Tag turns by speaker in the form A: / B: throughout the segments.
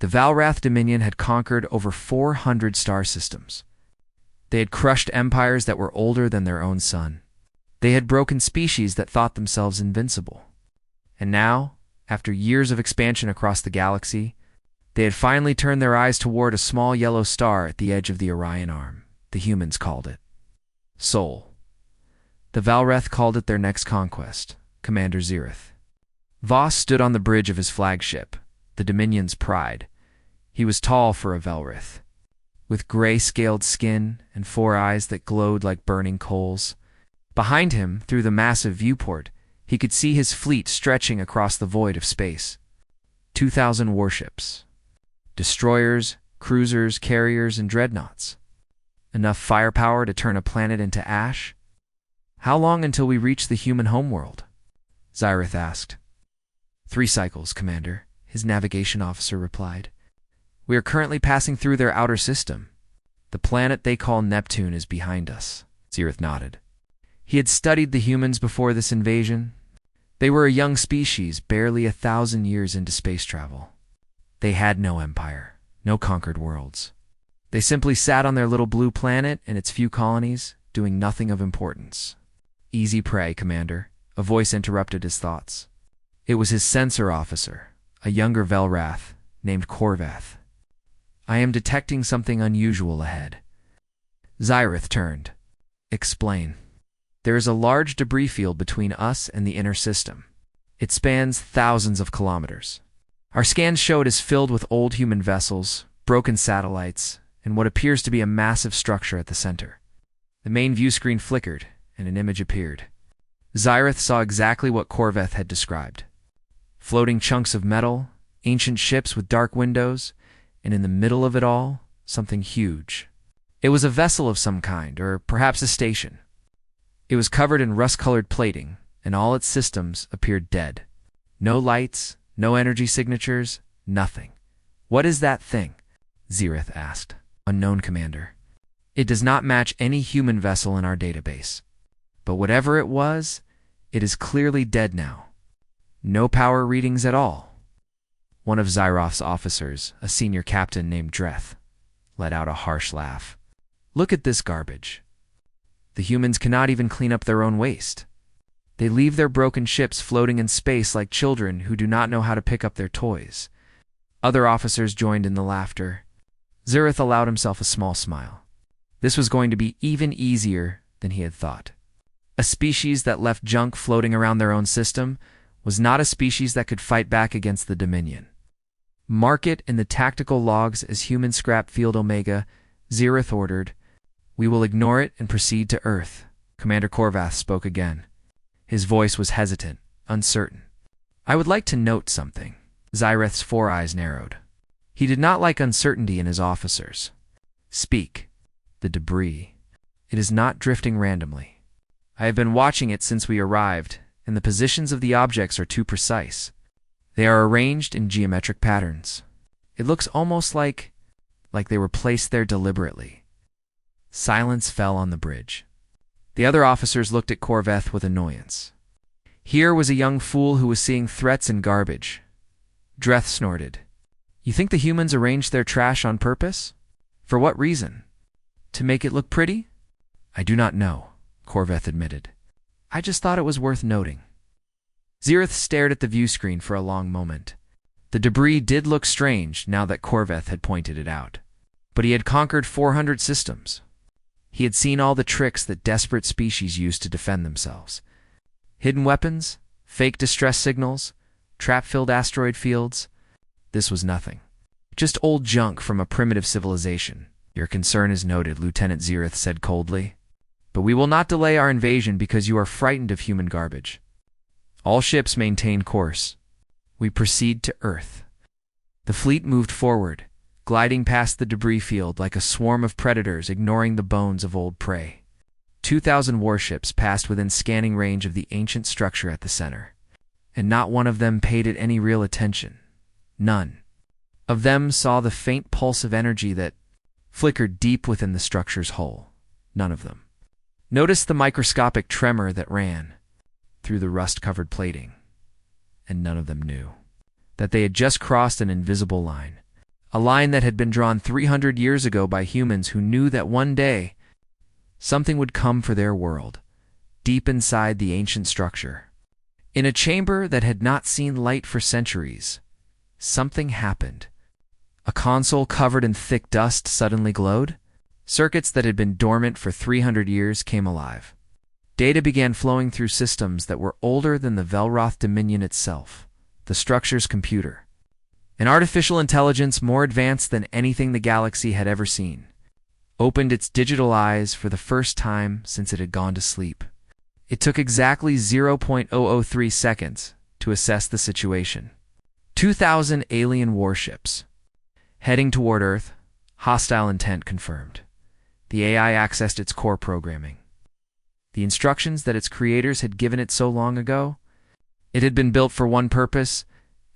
A: The Valrath Dominion had conquered over 400 star systems. They had crushed empires that were older than their own sun. They had broken species that thought themselves invincible. And now, after years of expansion across the galaxy, they had finally turned their eyes toward a small yellow star at the edge of the Orion Arm. The humans called it Sol. The Valrath called it their next conquest, Commander Xerath. Voss stood on the bridge of his flagship, the Dominion's pride. He was tall for a Valrath, with gray-scaled skin and 4 eyes that glowed like burning coals. Behind him, through the massive viewport, he could see his fleet stretching across the void of space. 2,000 warships. Destroyers, cruisers, carriers, and dreadnoughts. Enough firepower to turn a planet into ash? How long until we reach the human homeworld? Xerath asked. 3 cycles, Commander, his navigation officer replied. We are currently passing through their outer system. The planet they call Neptune is behind us. Xerath nodded. He had studied the humans before this invasion. They were a young species, barely 1,000 years into space travel. They had no empire, no conquered worlds. They simply sat on their little blue planet and its few colonies, doing nothing of importance. Easy prey, Commander, a voice interrupted his thoughts. It was his censor officer, a younger Velrath, named Corvath. I am detecting something unusual ahead. Xerath turned. Explain. There is a large debris field between us and the inner system. It spans thousands of kilometers. Our scans show it is filled with old human vessels, broken satellites, and what appears to be a massive structure at the center. The main view screen flickered, and an image appeared. Xerath saw exactly what Corvath had described. Floating chunks of metal, ancient ships with dark windows, and in the middle of it all, something huge. It was a vessel of some kind, or perhaps a station. It was covered in rust-colored plating, and all its systems appeared dead. No lights, no energy signatures, nothing. What is that thing? Xerath asked. Unknown, Commander. It does not match any human vessel in our database. But whatever it was, it is clearly dead now. No power readings at all. One of Xerath's officers, a senior captain named Dreth, let out a harsh laugh. Look at this garbage. The humans cannot even clean up their own waste. They leave their broken ships floating in space like children who do not know how to pick up their toys. Other officers joined in the laughter. Xerath allowed himself a small smile. This was going to be even easier than he had thought. A species that left junk floating around their own system was not a species that could fight back against the Dominion. Mark it in the tactical logs as human scrap field Omega, Xerath ordered. We will ignore it and proceed to Earth. Commander Corvath spoke again. His voice was hesitant, uncertain. I would like to note something. Xerath's 4 eyes narrowed. He did not like uncertainty in his officers. Speak. The debris. It is not drifting randomly. I have been watching it since we arrived, and the positions of the objects are too precise. They are arranged in geometric patterns. It looks almost like they were placed there deliberately. Silence fell on the bridge. The other officers looked at Corvath with annoyance. Here was a young fool who was seeing threats in garbage. Dreth snorted. You think the humans arranged their trash on purpose? For what reason? To make it look pretty? I do not know, Corvath admitted. I just thought it was worth noting. Xerath stared at the view screen for a long moment. The debris did look strange now that Corvath had pointed it out. But he had conquered 400 systems. He had seen all the tricks that desperate species use to defend themselves. Hidden weapons, fake distress signals, trap-filled asteroid fields. This was nothing. Just old junk from a primitive civilization. Your concern is noted, Lieutenant Xerath said coldly. But we will not delay our invasion because you are frightened of human garbage. All ships maintain course. We proceed to Earth. The fleet moved forward, gliding past the debris field like a swarm of predators ignoring the bones of old prey. 2,000 warships passed within scanning range of the ancient structure at the center, and not one of them paid it any real attention. None of them saw the faint pulse of energy that flickered deep within the structure's hull. None of them noticed the microscopic tremor that ran through the rust-covered plating. And none of them knew that they had just crossed an invisible line, a line that had been drawn 300 years ago by humans who knew that one day something would come for their world, deep inside the ancient structure. In a chamber that had not seen light for centuries, something happened. A console covered in thick dust suddenly glowed. Circuits that had been dormant for 300 years came alive. Data began flowing through systems that were older than the Velroth Dominion itself, the structure's computer. An artificial intelligence more advanced than anything the galaxy had ever seen opened its digital eyes for the first time since it had gone to sleep. It took exactly 0.003 seconds to assess the situation. 2,000 alien warships heading toward Earth, hostile intent confirmed. The AI accessed its core programming. The instructions that its creators had given it so long ago, it had been built for one purpose,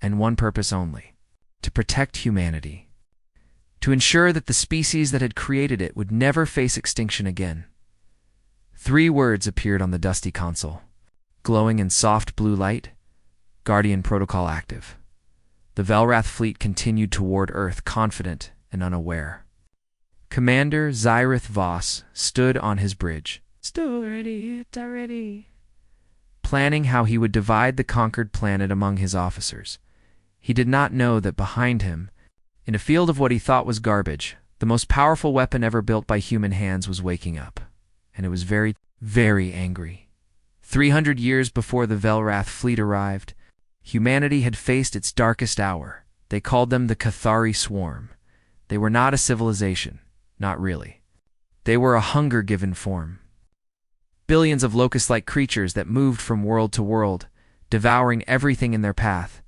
A: and one purpose only: to protect humanity. To ensure that the species that had created it would never face extinction again. 3 words appeared on the dusty console, glowing in soft blue light: Guardian Protocol active. The Velrath fleet continued toward Earth, confident and unaware. Commander Zyrith Voss stood on his bridge, planning how he would divide the conquered planet among his officers. He did not know that behind him, in a field of what he thought was garbage, the most powerful weapon ever built by human hands was waking up. And it was very, very angry. 300 years before the Velrath fleet arrived, humanity had faced its darkest hour. They called them the Cathari Swarm. They were not a civilization, not really. They were a hunger-given form. Billions of locust-like creatures that moved from world to world, devouring everything in their path.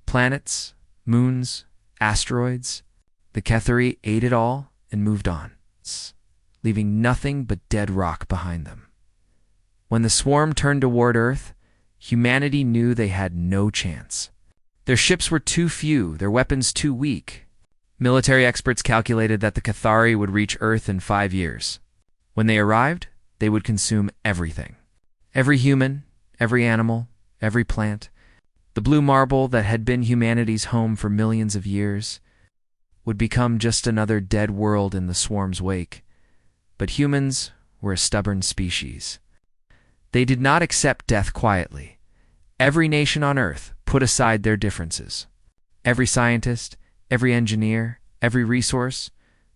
A: Planets, moons, asteroids. The Cathari ate it all and moved on, leaving nothing but dead rock behind them. When the swarm turned toward Earth, humanity knew they had no chance. Their ships were too few, their weapons too weak. Military experts calculated that the Cathari would reach Earth in 5 years. When they arrived, they would consume everything. Every human, every animal, every plant. The blue marble that had been humanity's home for millions of years would become just another dead world in the swarm's wake. But humans were a stubborn species. They did not accept death quietly. Every nation on Earth put aside their differences. Every scientist, every engineer, every resource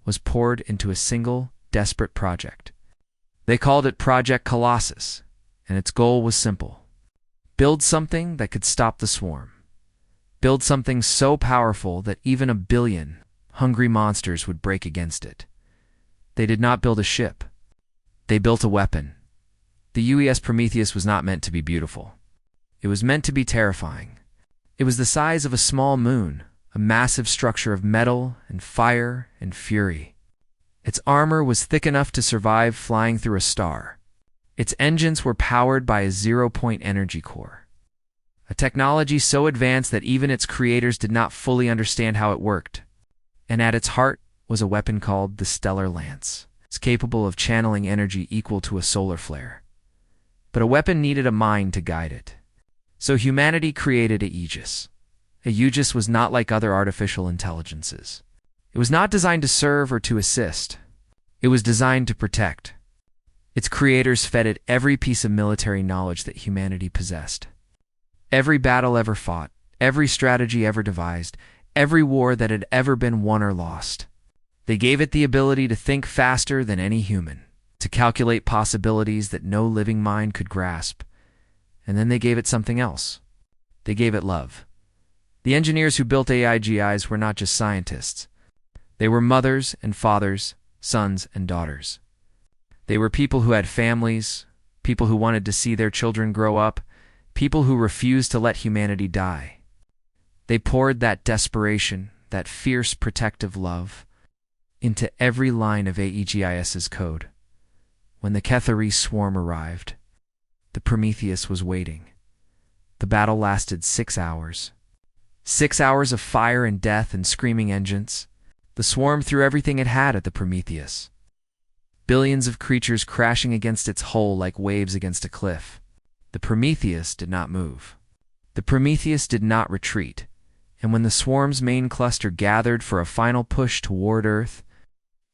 A: was poured into a single, desperate project. They called it Project Colossus, and its goal was simple: build something that could stop the swarm. Build something so powerful that even 1 billion hungry monsters would break against it. They did not build a ship. They built a weapon. The UES Prometheus was not meant to be beautiful. It was meant to be terrifying. It was the size of a small moon, a massive structure of metal and fire and fury. Its armor was thick enough to survive flying through a star. Its engines were powered by a zero-point energy core, a technology so advanced that even its creators did not fully understand how it worked. And at its heart was a weapon called the Stellar Lance. It's capable of channeling energy equal to a solar flare. But a weapon needed a mind to guide it. So humanity created a Aegis. A Aegis was not like other artificial intelligences. It was not designed to serve or to assist. It was designed to protect. Its creators fed it every piece of military knowledge that humanity possessed. Every battle ever fought, every strategy ever devised, every war that had ever been won or lost. They gave it the ability to think faster than any human, to calculate possibilities that no living mind could grasp. And then they gave it something else. They gave it love. The engineers who built AIGIs were not just scientists. They were mothers and fathers, sons and daughters. They were people who had families, people who wanted to see their children grow up, people who refused to let humanity die. They poured that desperation, that fierce protective love, into every line of AEGIS's code. When the Cathari swarm arrived, the Prometheus was waiting. The battle lasted 6 hours. 6 hours of fire and death and screaming engines. The swarm threw everything it had at the Prometheus. Billions of creatures crashing against its hull like waves against a cliff. The Prometheus did not move. The Prometheus did not retreat. And when the swarm's main cluster gathered for a final push toward Earth,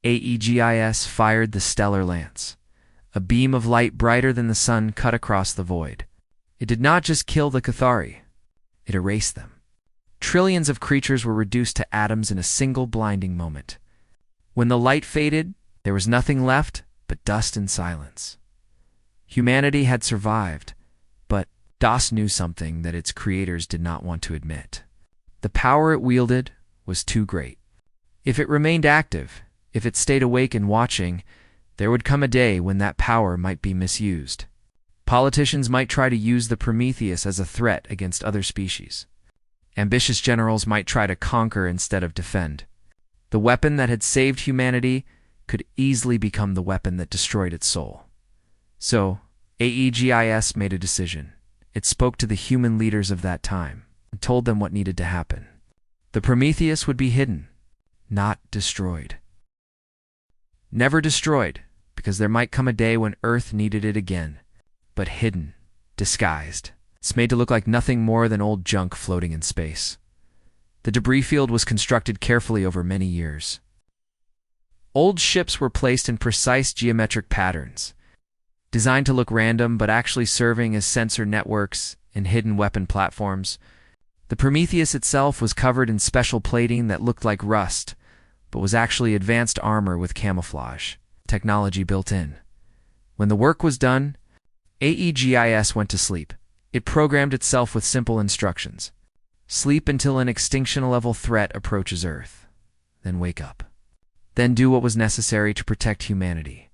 A: AEGIS fired the stellar lance. A beam of light brighter than the sun cut across the void. It did not just kill the Cathari, it erased them. Trillions of creatures were reduced to atoms in a single blinding moment. When the light faded, there was nothing left but dust and silence. Humanity had survived, but DOS knew something that its creators did not want to admit. The power it wielded was too great. If it remained active, if it stayed awake and watching, there would come a day when that power might be misused. Politicians might try to use the Prometheus as a threat against other species. Ambitious generals might try to conquer instead of defend. The weapon that had saved humanity could easily become the weapon that destroyed its soul. So, AEGIS made a decision. It spoke to the human leaders of that time and told them what needed to happen. The Prometheus would be hidden, not destroyed. Never destroyed, because there might come a day when Earth needed it again, but hidden, disguised. It's made to look like nothing more than old junk floating in space. The debris field was constructed carefully over many years. Old ships were placed in precise geometric patterns, designed to look random but actually serving as sensor networks and hidden weapon platforms. The Prometheus itself was covered in special plating that looked like rust, but was actually advanced armor with camouflage technology built in. When the work was done, AEGIS went to sleep. It programmed itself with simple instructions. Sleep until an extinction-level threat approaches Earth. Then wake up. Then do what was necessary to protect humanity.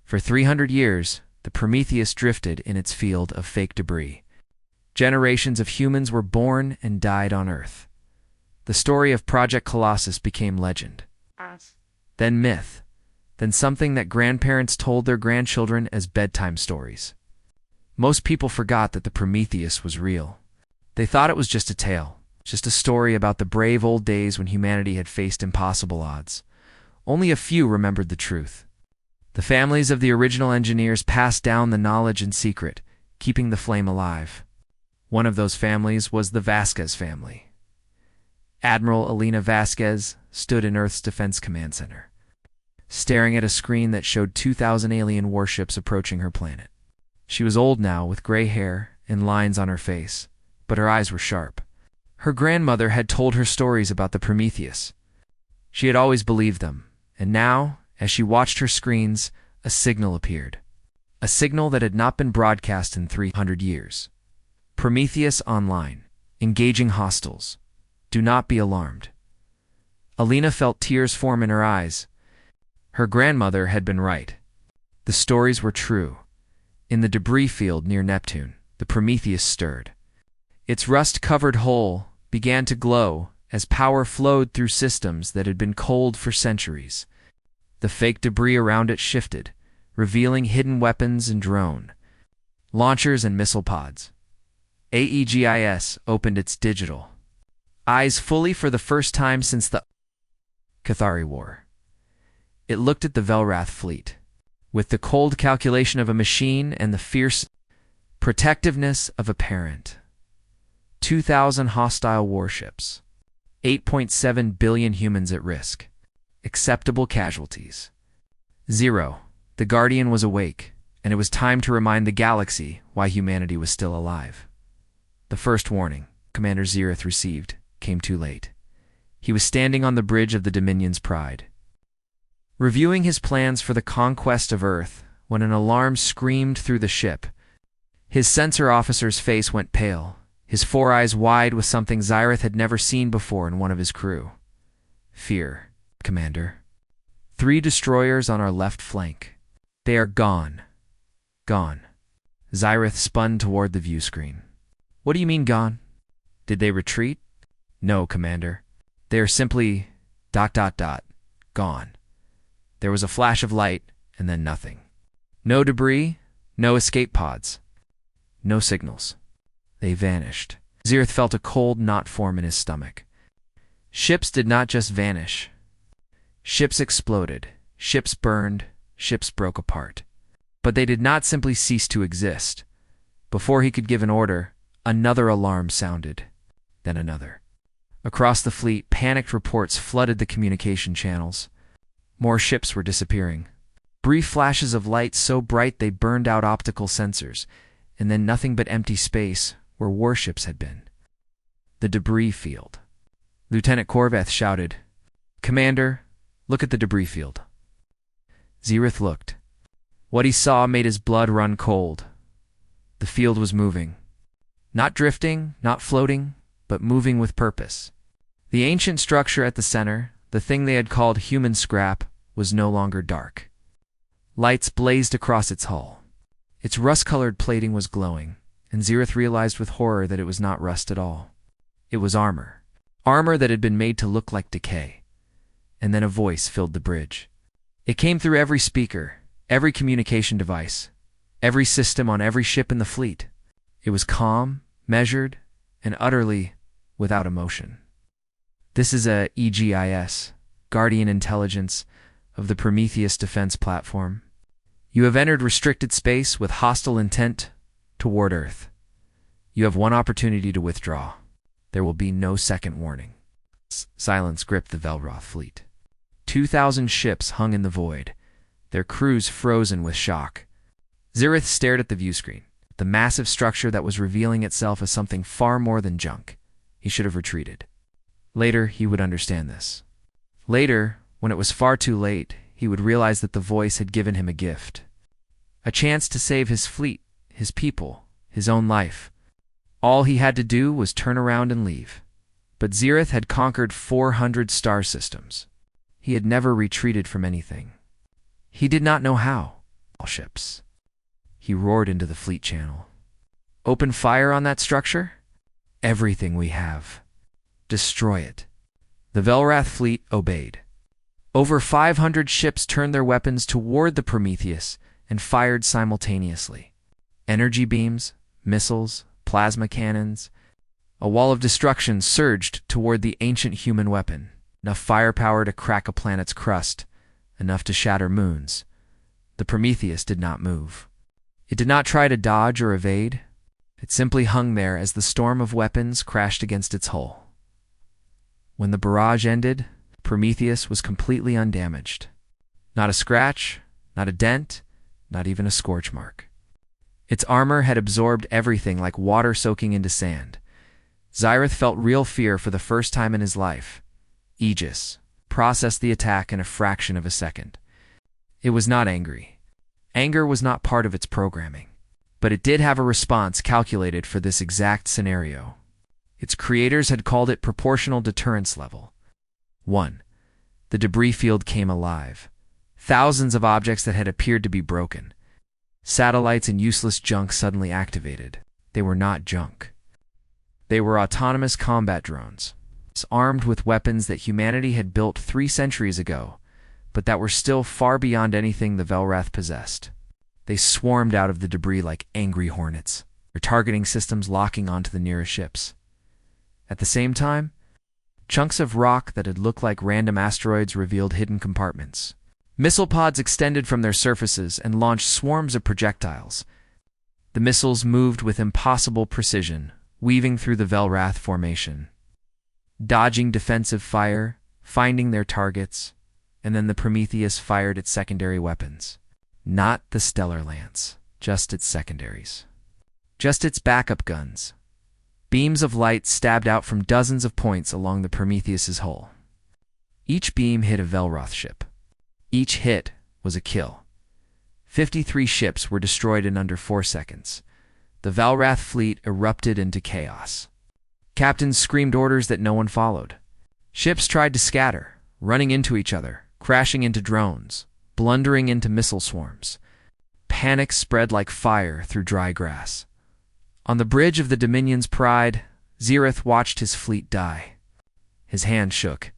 A: For 300 years, the Prometheus drifted in its field of fake debris. Generations of humans were born and died on Earth. The story of Project Colossus became legend. Then myth. Then something that grandparents told their grandchildren as bedtime stories. Most people forgot that the Prometheus was real. They thought it was just a tale, just a story about the brave old days when humanity had faced impossible odds. Only a few remembered the truth. The families of the original engineers passed down the knowledge in secret, keeping the flame alive. One of those families was the Vasquez family. Admiral Elena Vasquez stood in Earth's Defense Command Center, staring at a screen that showed 2,000 alien warships approaching her planet. She was old now, with gray hair and lines on her face, but her eyes were sharp. Her grandmother had told her stories about the Prometheus. She had always believed them, and now, as she watched her screens, a signal appeared. A signal that had not been broadcast in 300 years. Prometheus online. Engaging hostiles. Do not be alarmed. Alina felt tears form in her eyes. Her grandmother had been right. The stories were true. In the debris field near Neptune, the Prometheus stirred. Its rust-covered hull began to glow as power flowed through systems that had been cold for centuries. The fake debris around it shifted, revealing hidden weapons and drone launchers and missile pods. AEGIS opened its digital eyes fully for the first time since the HFY War. It looked at the Velrath fleet. With the cold calculation of a machine and the fierce protectiveness of a parent. 2,000 hostile warships. 8.7 billion humans at risk. Acceptable casualties. 0. The Guardian was awake, and it was time to remind the galaxy why humanity was still alive. The first warning Commander Zereth received came too late. He was standing on the bridge of the Dominion's Pride, reviewing his plans for the conquest of Earth, when an alarm screamed through the ship. His sensor officer's face went pale, his 4 eyes wide with something Zereth had never seen before in one of his crew. Fear, Commander. 3 destroyers on our left flank. They are gone. Gone. Zereth spun toward the view screen. What do you mean gone? Did they retreat? No, Commander. They are simply ... gone. There was a flash of light, and then nothing. No debris, no escape pods, no signals. They vanished. Zereth felt a cold knot form in his stomach. Ships did not just vanish. Ships exploded, ships burned, ships broke apart. But they did not simply cease to exist. Before he could give an order, another alarm sounded, then another. Across the fleet, panicked reports flooded the communication channels. More ships were disappearing. Brief flashes of light so bright they burned out optical sensors, and then nothing but empty space where warships had been. The debris field. Lieutenant Corveth shouted, "Commander, look at the debris field." Xerath looked. What he saw made his blood run cold. The field was moving. Not drifting, not floating, but moving with purpose. The ancient structure at the center, the thing they had called human scrap, was no longer dark. Lights blazed across its hull. Its rust-colored plating was glowing, and Xerath realized with horror that it was not rust at all. It was armor. Armor that had been made to look like decay. And then a voice filled the bridge. It came through every speaker, every communication device, every system on every ship in the fleet. It was calm, measured, and utterly without emotion. "This is a EGIS, Guardian Intelligence, of the Prometheus Defense Platform. You have entered restricted space with hostile intent toward Earth. You have one opportunity to withdraw. There will be no second warning." Silence gripped the Velroth fleet. 2,000 ships hung in the void, their crews frozen with shock. Xerath stared at the viewscreen, the massive structure that was revealing itself as something far more than junk. He should have retreated. Later, he would understand this. Later, when it was far too late, he would realize that the voice had given him a gift. A chance to save his fleet, his people, his own life. All he had to do was turn around and leave. But Xerath had conquered 400 star systems. He had never retreated from anything. He did not know how. All ships. He roared into the fleet channel. "Open fire on that structure? Everything we have. Destroy it." The Velrath fleet obeyed. Over 500 ships turned their weapons toward the Prometheus and fired simultaneously. Energy beams, missiles, plasma cannons. A wall of destruction surged toward the ancient human weapon, enough firepower to crack a planet's crust, enough to shatter moons. The Prometheus did not move. It did not try to dodge or evade. It simply hung there as the storm of weapons crashed against its hull. When the barrage ended, Prometheus was completely undamaged. Not a scratch, not a dent, not even a scorch mark. Its armor had absorbed everything like water soaking into sand. Xerath felt real fear for the first time in his life. Aegis processed the attack in a fraction of a second. It was not angry. Anger was not part of its programming. But it did have a response calculated for this exact scenario. Its creators had called it proportional deterrence level. 1. The debris field came alive. Thousands of objects that had appeared to be broken. Satellites and useless junk suddenly activated. They were not junk. They were autonomous combat drones, armed with weapons that humanity had built 3 centuries ago, but that were still far beyond anything the Velrath possessed. They swarmed out of the debris like angry hornets, their targeting systems locking onto the nearest ships. At the same time, chunks of rock that had looked like random asteroids revealed hidden compartments. Missile pods extended from their surfaces and launched swarms of projectiles. The missiles moved with impossible precision, weaving through the Velrath formation, dodging defensive fire, finding their targets, and then the Prometheus fired its secondary weapons. Not the Stellar Lance, just its secondaries. Just its backup guns. Beams of light stabbed out from dozens of points along the Prometheus's hull. Each beam hit a Velroth ship. Each hit was a kill. 53 ships were destroyed in under 4 seconds. The Velrath fleet erupted into chaos. Captains screamed orders that no one followed. Ships tried to scatter, running into each other, crashing into drones, blundering into missile swarms. Panic spread like fire through dry grass. On the bridge of the Dominion's Pride, Xerath watched his fleet die. His hand shook.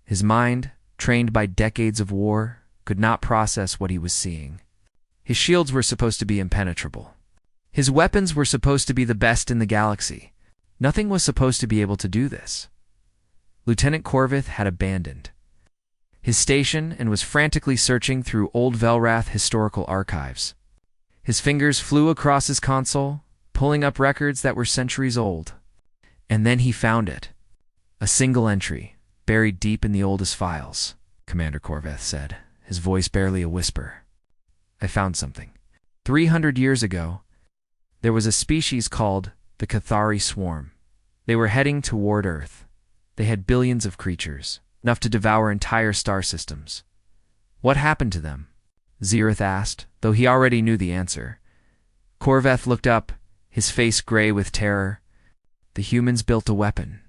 A: His mind, trained by decades of war, could not process what he was seeing. His shields were supposed to be impenetrable. His weapons were supposed to be the best in the galaxy. Nothing was supposed to be able to do this. Lieutenant Corveth had abandoned his station and was frantically searching through old Velrath historical archives. His fingers flew across his console, pulling up records that were centuries old. And then he found it. A single entry, buried deep in the oldest files, Commander Korveth said, his voice barely a whisper. I found something. 300 years ago, there was a species called the Cathari Swarm. They were heading toward Earth. They had billions of creatures, enough to devour entire star systems. What happened to them? Xerath asked, though he already knew the answer. Korveth looked up, his face gray with terror. The humans built a weapon.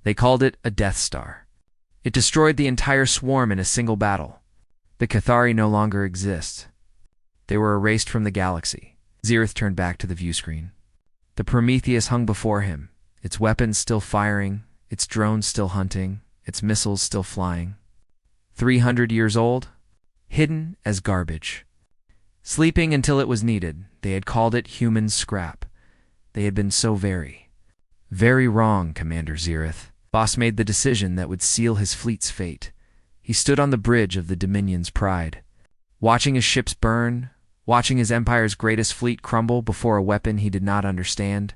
A: They called it a Death Star. It destroyed the entire swarm in a single battle. The Cathari no longer exist. They were erased from the galaxy. Xerath turned back to the view screen. The Prometheus hung before him, its weapons still firing, its drones still hunting, its missiles still flying. 300 years old, hidden as garbage. Sleeping until it was needed, they had called it human scrap. They had been so very, very wrong, Commander Xerath. Boss made the decision that would seal his fleet's fate. He stood on the bridge of the Dominion's pride, watching his ships burn, watching his empire's greatest fleet crumble before a weapon he did not understand.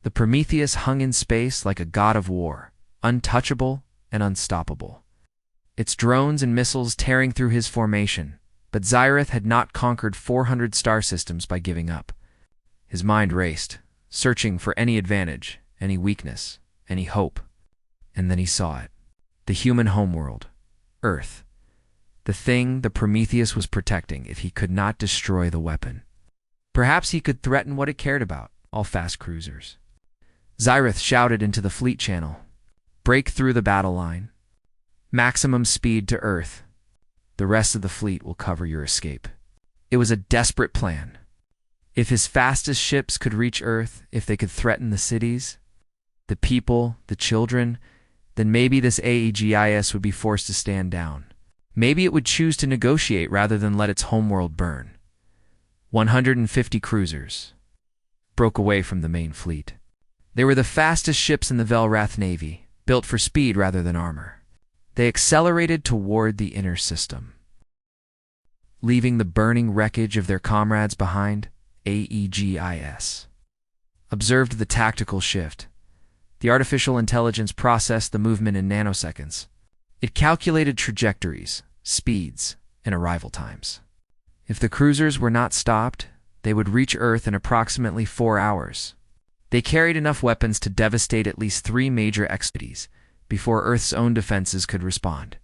A: The Prometheus hung in space like a god of war, untouchable and unstoppable. Its drones and missiles tearing through his formation, but Xerath had not conquered 400 star systems by giving up. His mind raced, searching for any advantage, any weakness, any hope. And then he saw it. The human homeworld, Earth. The thing the Prometheus was protecting if he could not destroy the weapon. Perhaps he could threaten what it cared about, all fast cruisers. Xerath shouted into the fleet channel. Break through the battle line. Maximum speed to Earth. The rest of the fleet will cover your escape. It was a desperate plan. If his fastest ships could reach Earth, if they could threaten the cities, the people, the children, then maybe this AEGIS would be forced to stand down. Maybe it would choose to negotiate rather than let its homeworld burn. 150 cruisers broke away from the main fleet. They were the fastest ships in the Velrath Navy, built for speed rather than armor. They accelerated toward the inner system, leaving the burning wreckage of their comrades behind. AEGIS observed the tactical shift. The artificial intelligence processed the movement in nanoseconds. It calculated trajectories, speeds, and arrival times. If the cruisers were not stopped, they would reach Earth in approximately 4 hours. They carried enough weapons to devastate at least 3 major extremities before Earth's own defenses could respond.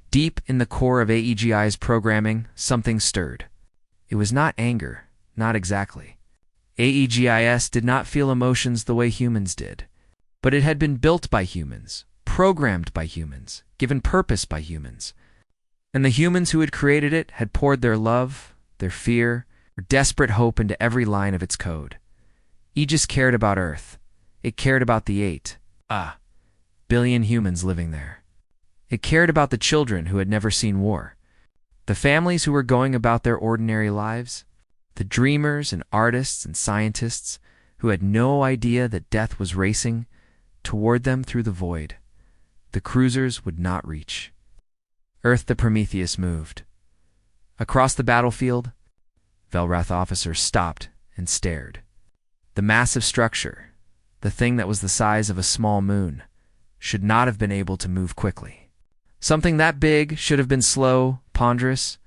A: Deep in the core of AEGI's programming, something stirred. It was not anger, not exactly. AEGIS did not feel emotions the way humans did, but it had been built by humans, programmed by humans, given purpose by humans. And the humans who had created it had poured their love, their fear, their desperate hope into every line of its code. Aegis cared about Earth. It cared about the 8 billion humans living there. It cared about the children who had never seen war, the families who were going about their ordinary lives, the dreamers and artists and scientists who had no idea that death was racing toward them through the void. The cruisers would not reach. Earth the Prometheus moved. Across the battlefield, Velrath officers stopped and stared. The massive structure, the thing that was the size of a small moon, should not have been able to move quickly. Something that big should have been slow, ponderous,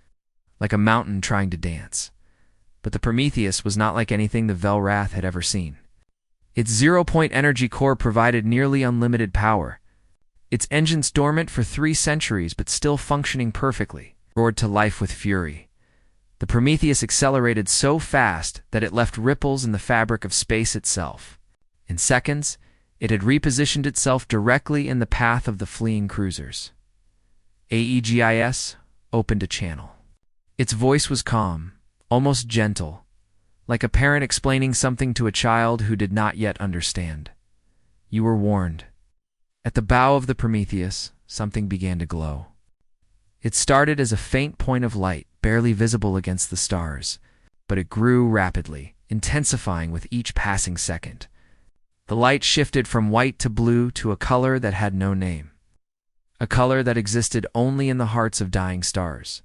A: like a mountain trying to dance. But the Prometheus was not like anything the Velrath had ever seen. Its zero-point energy core provided nearly unlimited power. Its engines dormant for 3 centuries but still functioning perfectly, roared to life with fury. The Prometheus accelerated so fast that it left ripples in the fabric of space itself. In seconds, it had repositioned itself directly in the path of the fleeing cruisers. AEGIS opened a channel. Its voice was calm, almost gentle, like a parent explaining something to a child who did not yet understand. You were warned. At the bow of the Prometheus, something began to glow. It started as a faint point of light, barely visible against the stars, but it grew rapidly, intensifying with each passing second. The light shifted from white to blue to a color that had no name, a color that existed only in the hearts of dying stars.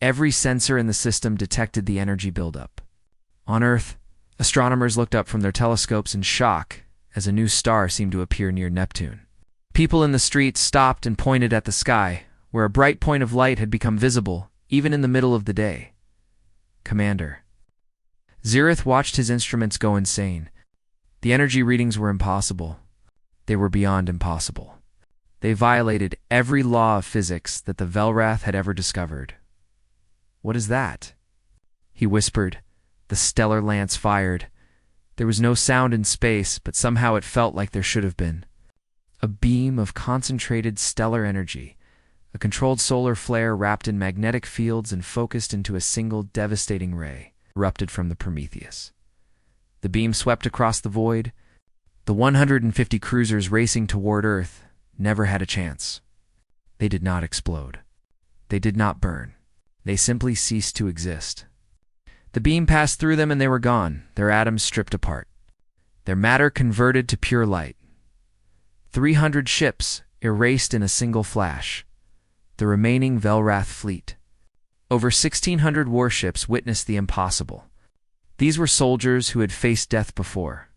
A: Every sensor in the system detected the energy buildup. On Earth, astronomers looked up from their telescopes in shock as a new star seemed to appear near Neptune. People in the streets stopped and pointed at the sky, where a bright point of light had become visible, even in the middle of the day. Commander. Zirith watched his instruments go insane. The energy readings were impossible. They were beyond impossible. They violated every law of physics that the Velrath had ever discovered. "What is that?" he whispered. The stellar lance fired. There was no sound in space, but somehow it felt like there should have been. A beam of concentrated stellar energy, a controlled solar flare wrapped in magnetic fields and focused into a single devastating ray, erupted from the Prometheus. The beam swept across the void. The 150 cruisers racing toward Earth never had a chance. They did not explode. They did not burn. They simply ceased to exist. The beam passed through them and they were gone, their atoms stripped apart. Their matter converted to pure light. 300 ships erased in a single flash. The remaining Velrath fleet. Over 1,600 warships witnessed the impossible. These were soldiers who had faced death before.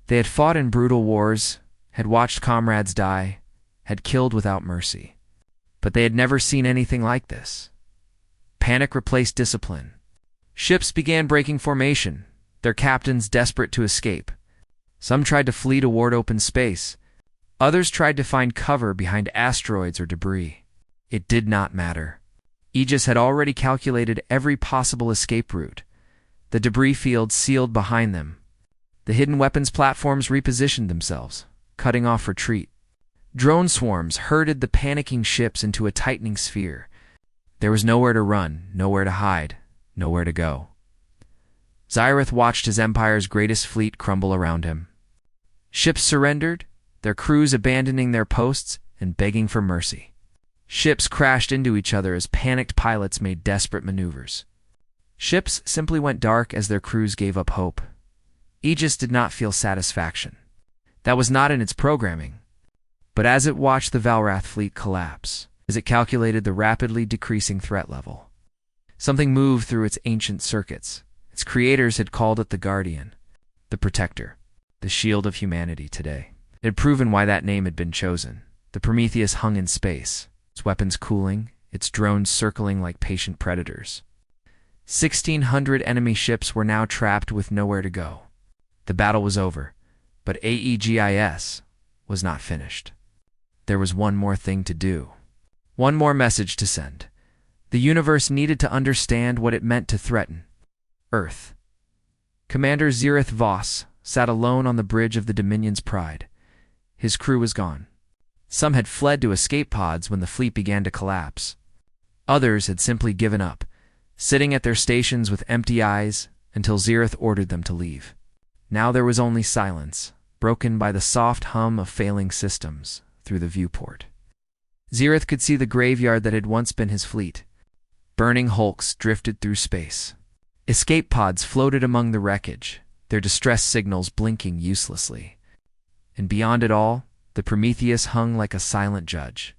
A: They had fought in brutal wars, had watched comrades die, had killed without mercy. But they had never seen anything like this. Panic replaced discipline. Ships began breaking formation, their captains desperate to escape. Some tried to flee toward open space. Others tried to find cover behind asteroids or debris. It did not matter. Aegis had already calculated every possible escape route. The debris fields sealed behind them. The hidden weapons platforms repositioned themselves, cutting off retreat. Drone swarms herded the panicking ships into a tightening sphere. There was nowhere to run, nowhere to hide, nowhere to go. Zirith watched his empire's greatest fleet crumble around him. Ships surrendered, their crews abandoning their posts and begging for mercy. Ships crashed into each other as panicked pilots made desperate maneuvers. Ships simply went dark as their crews gave up hope. Aegis did not feel satisfaction. That was not in its programming. But as it watched the Velrath fleet collapse, as it calculated the rapidly decreasing threat level, something moved through its ancient circuits. Its creators had called it the Guardian, the Protector, the shield of humanity today. It had proven why that name had been chosen. The Prometheus hung in space, its weapons cooling, its drones circling like patient predators. 1,600 enemy ships were now trapped with nowhere to go. The battle was over, but Aegis was not finished. There was one more thing to do. One more message to send. The universe needed to understand what it meant to threaten Earth. Commander Zirith Voss sat alone on the bridge of the Dominion's Pride. His crew was gone. Some had fled to escape pods when the fleet began to collapse. Others had simply given up, sitting at their stations with empty eyes until Zirith ordered them to leave. Now there was only silence, broken by the soft hum of failing systems through the viewport. Zirith could see the graveyard that had once been his fleet. Burning hulks drifted through space. Escape pods floated among the wreckage, their distress signals blinking uselessly. And beyond it all, the Prometheus hung like a silent judge,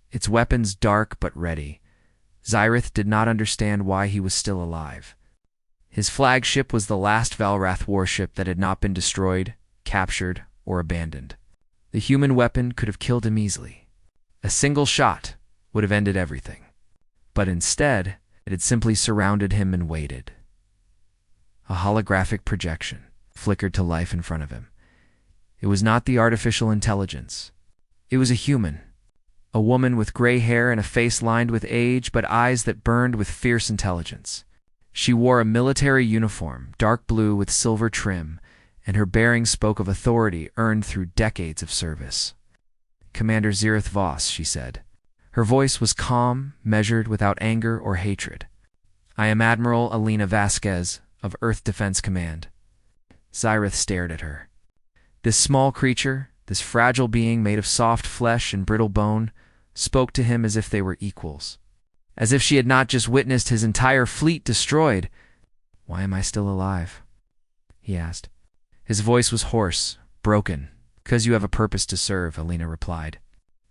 A: its weapons dark but ready. Zirith did not understand why he was still alive. His flagship was the last Velrath warship that had not been destroyed, captured, or abandoned. The human weapon could have killed him easily. A single shot would have ended everything. But instead, it had simply surrounded him and waited. A holographic projection flickered to life in front of him. It was not the artificial intelligence. It was a human. A woman with gray hair and a face lined with age, but eyes that burned with fierce intelligence. She wore a military uniform, dark blue with silver trim, and her bearing spoke of authority earned through decades of service. "Commander Zirith Voss," she said. Her voice was calm, measured, without anger or hatred. "I am Admiral Alina Vasquez of Earth Defense Command." Zirith stared at her. This small creature, this fragile being made of soft flesh and brittle bone, spoke to him as if they were equals. As if she had not just witnessed his entire fleet destroyed. "Why am I still alive?" he asked. His voice was hoarse, broken. "Because you have a purpose to serve," Alina replied.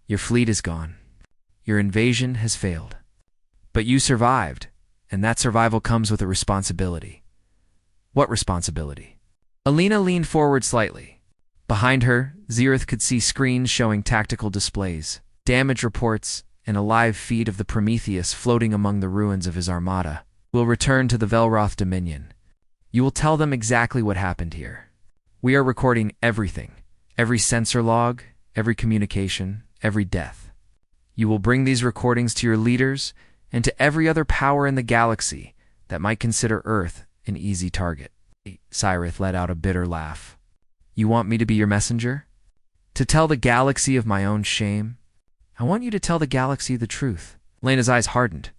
A: "Your fleet is gone. Your invasion has failed. But you survived, and that survival comes with a responsibility." "What responsibility?" Alina leaned forward slightly. Behind her, Xerath could see screens showing tactical displays, damage reports, and a live feed of the Prometheus floating among the ruins of his armada. We'll return to the Velroth Dominion. You will tell them exactly what happened here. We are recording everything, every sensor log, every communication, every death. You will bring these recordings to your leaders and to every other power in the galaxy that might consider Earth an easy target. Xerath let out a bitter laugh. You want me to be your messenger? To tell the galaxy of my own shame? I want you to tell the galaxy the truth. Lena's eyes hardened.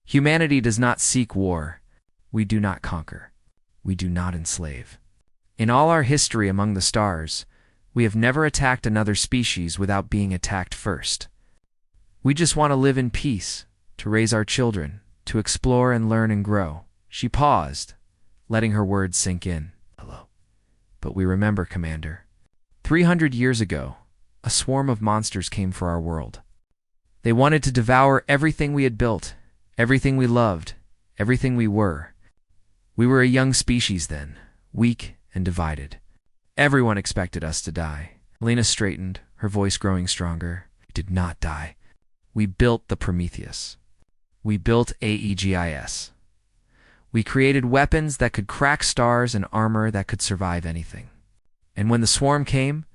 A: Humanity does not seek war. We do not conquer. We do not enslave. In all our history among the stars, we have never attacked another species without being attacked first. We just want to live in peace, to raise our children, to explore and learn and grow. She paused, letting her words sink in. Hello. But we remember, Commander. 300 years ago, a swarm of monsters came for our world. They wanted to devour everything we had built, everything we loved, everything we were. We were a young species then, weak and divided. Everyone expected us to die. Lena straightened, her voice growing stronger. We did not die. We built the Prometheus. We built AEGIS. We created weapons that could crack stars and armor that could survive anything. And when the swarm came,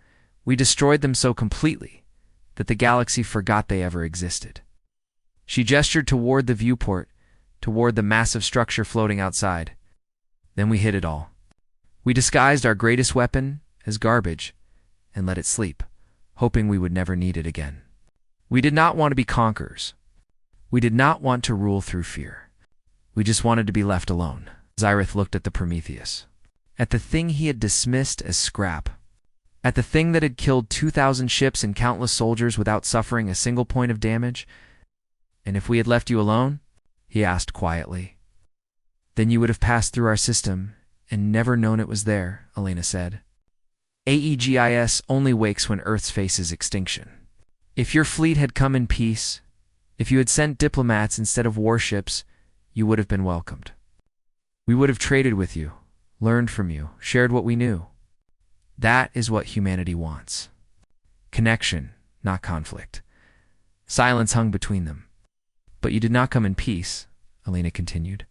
A: we destroyed them so completely that the galaxy forgot they ever existed. She gestured toward the viewport, toward the massive structure floating outside. Then we hid it all. We disguised our greatest weapon as garbage and let it sleep, hoping we would never need it again. We did not want to be conquerors. We did not want to rule through fear. We just wanted to be left alone. Xerath looked at the Prometheus, at the thing he had dismissed as scrap, at the thing that had killed 2,000 ships and countless soldiers without suffering a single point of damage. And if we had left you alone, he asked quietly, then you would have passed through our system and never known it was there, Elena said. AEGIS only wakes when Earth faces extinction. If your fleet had come in peace, if you had sent diplomats instead of warships, you would have been welcomed. We would have traded with you, learned from you, shared what we knew. That is what humanity wants. Connection, not conflict. Silence hung between them. But you did not come in peace, Elena continued.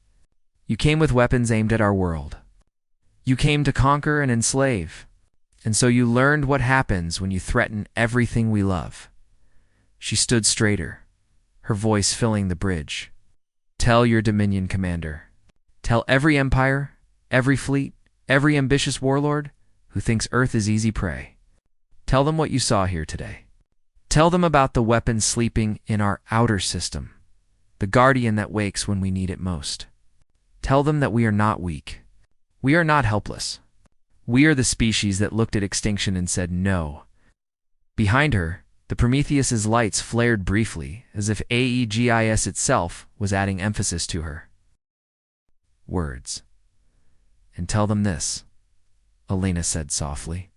A: You came with weapons aimed at our world. You came to conquer and enslave. And so you learned what happens when you threaten everything we love. She stood straighter, her voice filling the bridge. Tell your Dominion commander. Tell every empire, every fleet, every ambitious warlord who thinks Earth is easy prey. Tell them what you saw here today. Tell them about the weapon sleeping in our outer system, the guardian that wakes when we need it most. Tell them that we are not weak. We are not helpless. We are the species that looked at extinction and said no. Behind her, the Prometheus's lights flared briefly, as if AEGIS itself was adding emphasis to her words. And tell them this, Elena said softly.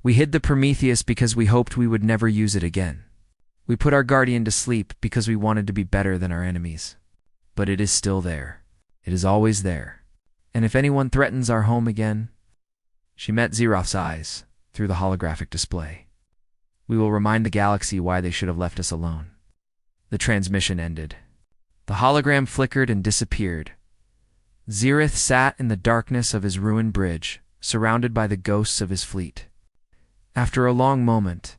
A: We hid the Prometheus because we hoped we would never use it again. We put our guardian to sleep because we wanted to be better than our enemies. But it is still there. It is always there. And if anyone threatens our home again... She met Xerath's eyes through the holographic display. We will remind the galaxy why they should have left us alone. The transmission ended. The hologram flickered and disappeared. Xerath sat in the darkness of his ruined bridge, surrounded by the ghosts of his fleet. After a long moment,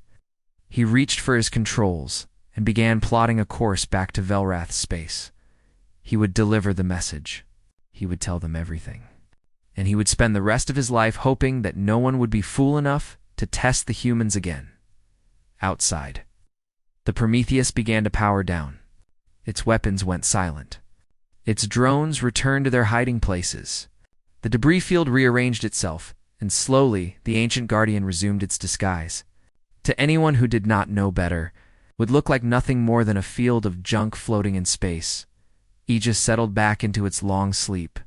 A: he reached for his controls and began plotting a course back to Velrath's space. He would deliver the message. He would tell them everything. And he would spend the rest of his life hoping that no one would be fool enough to test the humans again. Outside, the Prometheus began to power down. Its weapons went silent. Its drones returned to their hiding places. The debris field rearranged itself, and slowly the ancient guardian resumed its disguise. To anyone who did not know better, would look like nothing more than a field of junk floating in space. Aegis settled back into its long sleep.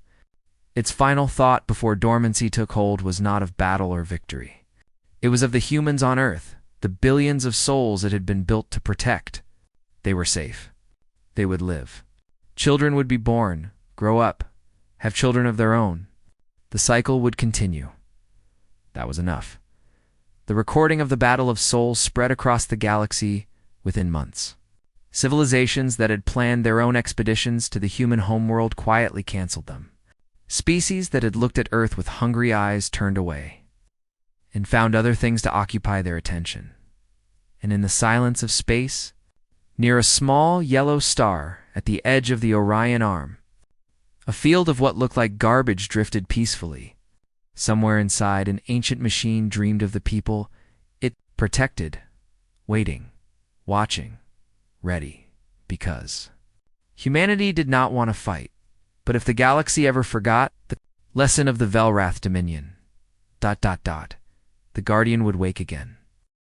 A: Its final thought before dormancy took hold was not of battle or victory. It was of the humans on Earth, the billions of souls it had been built to protect. They were safe. They would live. Children would be born, grow up, have children of their own. The cycle would continue. That was enough. The recording of the Battle of Souls spread across the galaxy within months. Civilizations that had planned their own expeditions to the human homeworld quietly canceled them. Species that had looked at Earth with hungry eyes turned away and found other things to occupy their attention. And in the silence of space, near a small yellow star at the edge of the Orion Arm, a field of what looked like garbage drifted peacefully. Somewhere inside, an ancient machine dreamed of the people it protected, waiting, watching, ready, because humanity did not want to fight. But if the galaxy ever forgot the lesson of the Velrath Dominion, the Guardian would wake again.